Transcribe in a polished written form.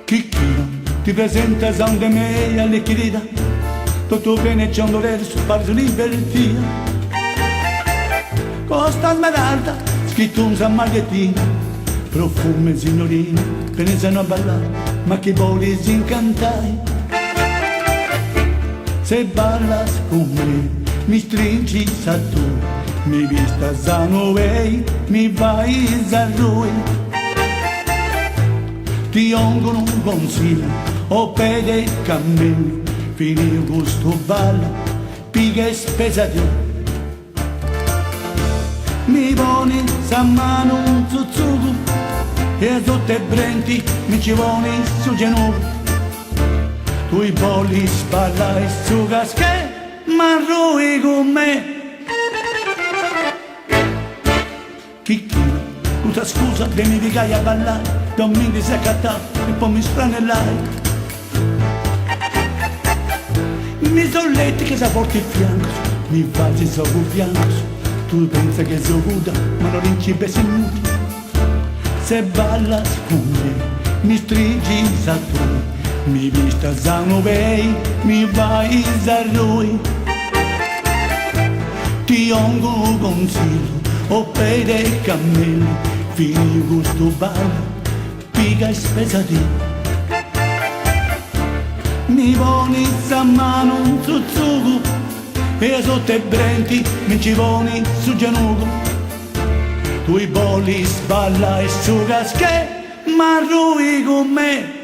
Chicchino, ti presenta San de me alle chirida, tutto bene c'è un dovere su fare su libertia. Costa smeralda, scritto un San Marghettino, profume signorine, pensano a ballare, ma che vuoi incantare? Se ballas con me, mi stringi a tu, mi vista sano vei, mi vai a lui. Ti ongono un consiglio, o pede cammini, fini il gusto ballo, piga e spesati. Mi poni sa mano un zuzzuco, e sotto i brenti mi ci poni su genova. Tu i bolli spalla e su casche, ma rui con me. Chicchino, scusa scusa, de mi pigai a ballare, non mi disaccattato e poi mi stranellai. Mi solletti che sa porti il fianco, mi facci so bianco. Tu pensi che sono guda, ma non rincipessi nudo. Se ballas con me, mi stringi a tu, mi vista sano vei, mi vai a lui. Ti ongo consiglio, o pede cammelli, fini il gusto ballo, piga e spesati. Mi poni a mano un zuzzuco, e sotto i brenti mi ci poni su genugo. Tu i bolli sballa e su casche, ma rui con me.